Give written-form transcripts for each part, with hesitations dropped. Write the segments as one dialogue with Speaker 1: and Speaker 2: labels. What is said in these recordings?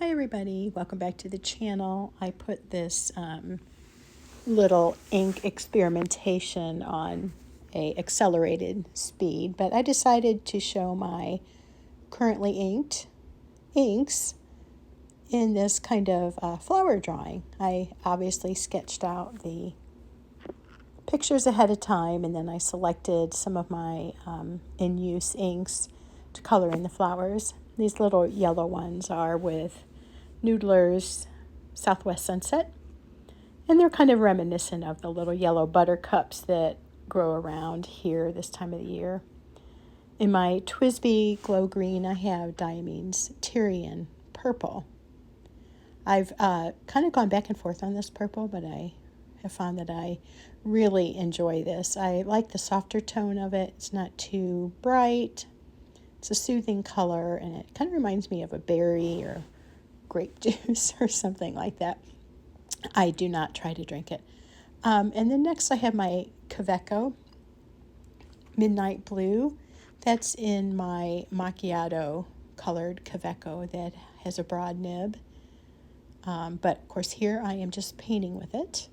Speaker 1: Hi everybody, welcome back to the channel. I put this little ink experimentation on a accelerated speed, but I decided to show my currently inked inks in this kind of flower drawing. I obviously sketched out the pictures ahead of time, and then I selected some of my in-use inks to color in the flowers. These little yellow ones are with Noodler's Southwest Sunset, and they're kind of reminiscent of the little yellow buttercups that grow around here this time of the year. In my TWSBI Glow Green, I have Diamine's Tyrian Purple. I've kind of gone back and forth on this purple, but I have found that I really enjoy this. I like the softer tone of it. It's not too bright. It's a soothing color, and it kind of reminds me of a berry or grape juice or something like that. I do not try to drink it. And then next I have my Kaweco Midnight Blue. That's in my macchiato colored Kaweco that has a broad nib. But of course here I am just painting with it.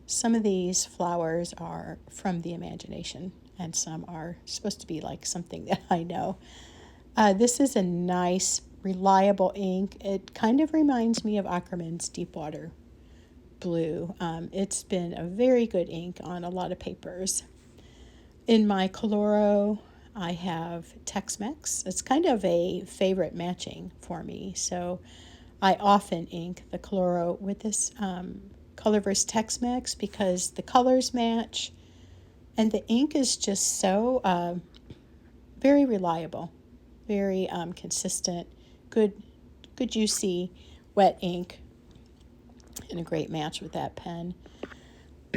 Speaker 1: Some of these flowers are from the imagination, and some are supposed to be like something that I know. This is a nice, reliable ink. It kind of reminds me of Ackerman's Deepwater Blue. It's been a very good ink on a lot of papers. In my Coloro, I have Tex-Mex. It's kind of a favorite matching for me, so I often ink the Coloro with this Colorverse Tex-Mex because the colors match, and the ink is just so very reliable, very consistent, good juicy, wet ink, and a great match with that pen.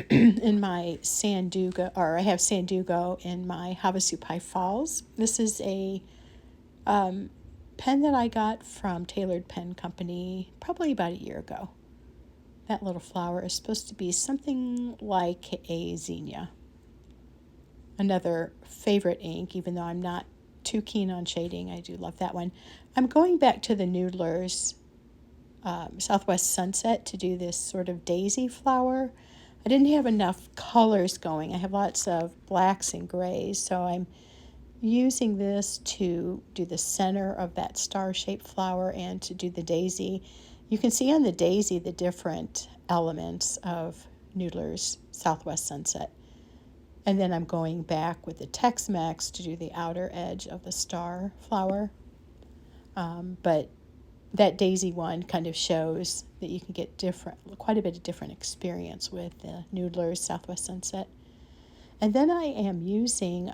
Speaker 1: In my Sandugo, or I have Sandugo in my Havasupai Falls. This is a pen that I got from Tailored Pen Company probably about a year ago. That little flower is supposed to be something like a zinnia. Another favorite ink, even though I'm not too keen on shading. I do love that one. I'm going back to the Noodler's Southwest Sunset to do this sort of daisy flower. I didn't have enough colors going. I have lots of blacks and grays, so I'm using this to do the center of that star-shaped flower and to do the daisy. You can see on the daisy the different elements of Noodler's Southwest Sunset. And then I'm going back with the Tex-Mex to do the outer edge of the star flower. But that daisy one kind of shows that you can get quite a bit of different experience with the Noodler's Southwest Sunset. And then I am using,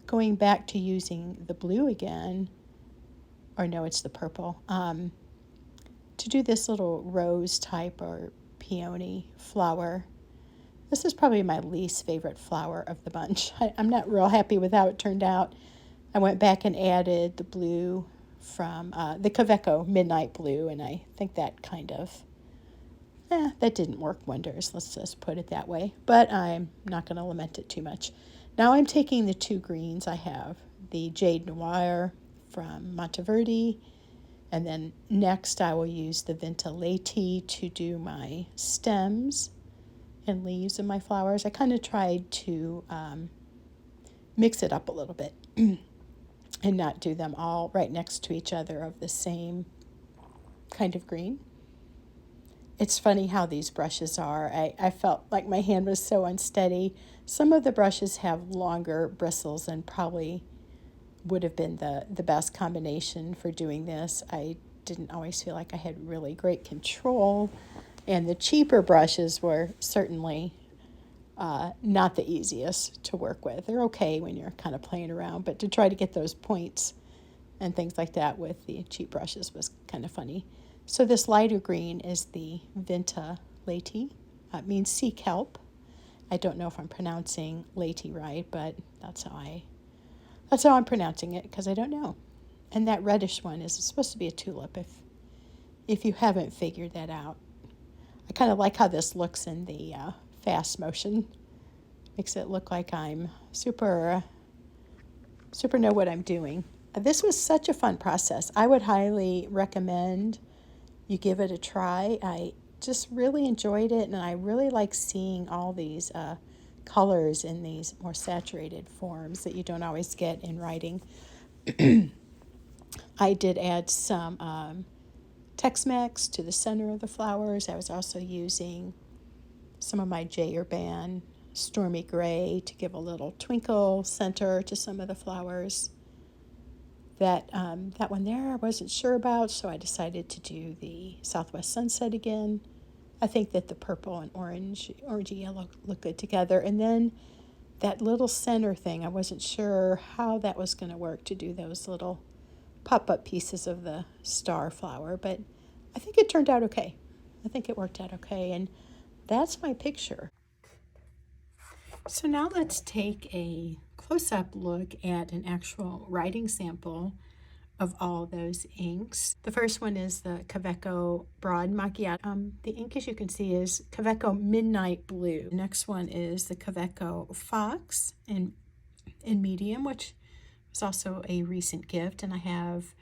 Speaker 1: going back to using the blue again, or no, it's the purple, to do this little rose type or peony flower. This is probably my least favorite flower of the bunch. I'm not real happy with how it turned out. I went back and added the blue from the Kaweco Midnight Blue, and I think that kind of, that didn't work wonders, let's just put it that way. But I'm not going to lament it too much. Now I'm taking the two greens I have, the Jade Noir from Monteverde, and then next I will use the Vinta Leti to do my stems and leaves of my flowers. I kind of tried to mix it up a little bit and not do them all right next to each other of the same kind of green. It's funny how these brushes are. I felt like my hand was so unsteady. Some of the brushes have longer bristles and probably would have been the best combination for doing this. I didn't always feel like I had really great control, and the cheaper brushes were certainly not the easiest to work with. They're okay when you're kind of playing around, but to try to get those points and things like that with the cheap brushes was kind of funny. So this lighter green is the Vinta Leti. It means sea kelp. I don't know if I'm pronouncing Leti right, but that's how I'm pronouncing it, because I don't know. And that reddish one is supposed to be a tulip, if you haven't figured that out. I kind of like how this looks in the fast motion. Makes it look like I'm super know what I'm doing. This was such a fun process. I would highly recommend you give it a try. I just really enjoyed it, and I really like seeing all these colors in these more saturated forms that you don't always get in writing. I did add some Tex-Mex to the center of the flowers. I was also using some of my Jayer Stormy Gray to give a little twinkle center to some of the flowers. That one there I wasn't sure about, so I decided to do the Southwest Sunset again. I think that the purple and orangey yellow look good together. And then that little center thing, I wasn't sure how that was going to work to do those little pop-up pieces of the star flower, but I think it turned out okay. I think it worked out okay, and that's my picture. So now let's take a close-up look at an actual writing sample of all those inks. The first one is the Kaweco Broad Macchiato. The ink, as you can see, is Kaweco Midnight Blue. The next one is the Kaweco Fox in medium, which was also a recent gift, and I have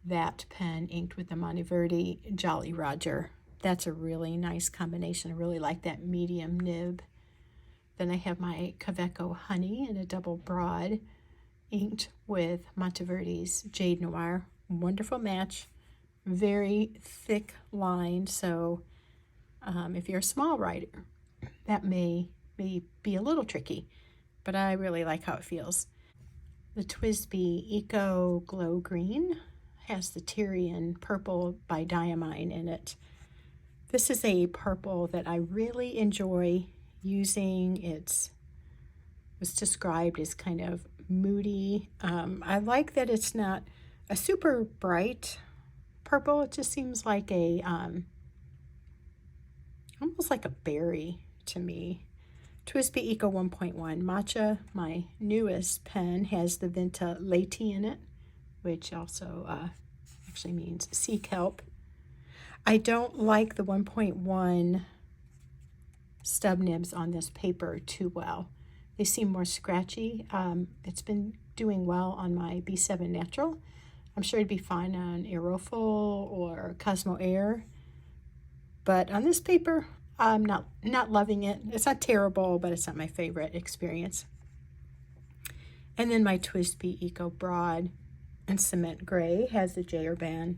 Speaker 1: that pen inked with the Monteverdi Jolly Roger. That's a really nice combination. I really like that medium nib. Then I have my Kaweco Honey in a double broad, inked with Monteverdi's Jade Noir. Wonderful match. Very thick line, so if you're a small writer, that may be a little tricky, but I really like how it feels. The TWSBI Eco Glow Green has the Tyrian Purple by Diamine in it. This is a purple that I really enjoy using. It was described as kind of moody. I like that it's not a super bright purple. It just seems like a almost like a berry to me. TWSBI Eco 1.1 Matcha, my newest pen, has the Venta Latte in it, which also actually means sea kelp. I don't like the 1.1 stub nibs on this paper too well. They seem more scratchy. It's been doing well on my B7 Natural. I'm sure it'd be fine on Aerofil or Cosmo Air. But on this paper, I'm not loving it. It's not terrible, but it's not my favorite experience. And then my TWSBI Eco Broad and Cement Gray has the Jayer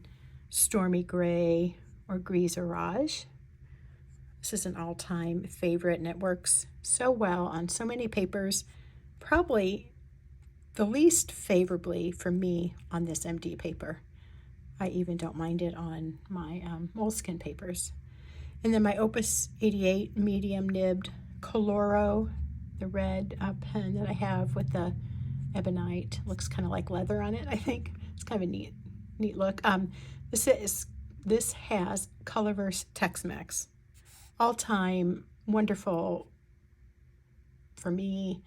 Speaker 1: Stormy Gray or Grisarage. This is an all-time favorite, and it works so well on so many papers. Probably the least favorably for me on this MD paper. I even don't mind it on my Moleskine papers. And then my Opus 88 medium nibbed Coloro, the red pen that I have with the ebonite. Looks kind of like leather on it, I think. It's kind of a neat look. This has Colorverse Tex-Mex. All-time wonderful, for me,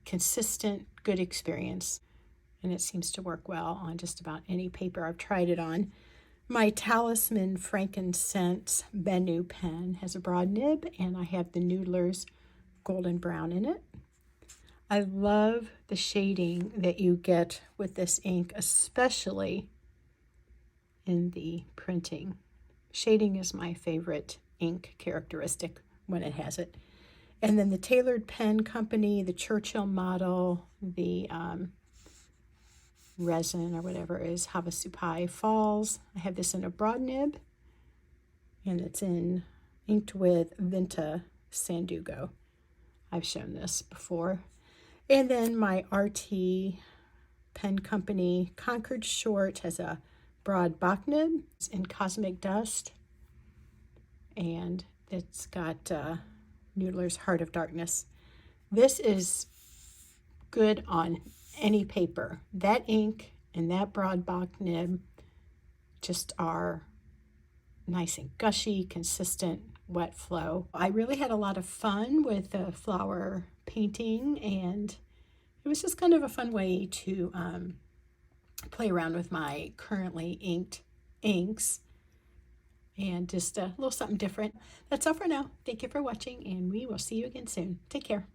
Speaker 1: consistent, good experience. And it seems to work well on just about any paper I've tried it on. My Talisman Frankincense Bennu pen has a broad nib, and I have the Noodler's Golden Brown in it. I love the shading that you get with this ink, especially in the printing. Shading is my favorite ink characteristic when it has it. And then the Tailored Pen Company, the Churchill model, the resin or whatever is Havasupai Falls. I have this in a broad nib, and it's inked with Venta Sandugo. I've shown this before. And then my RT Pen Company Concord Short has a broad Bach nib. It's in Cosmic Dust, and it's got Noodler's Heart of Darkness. This is good on any paper. That ink and that broad Bach nib just are nice and gushy, consistent, wet flow. I really had a lot of fun with the flower painting, and it was just kind of a fun way to play around with my currently inked inks and just a little something different. That's all for now. Thank you for watching, and we will see you again soon. Take care.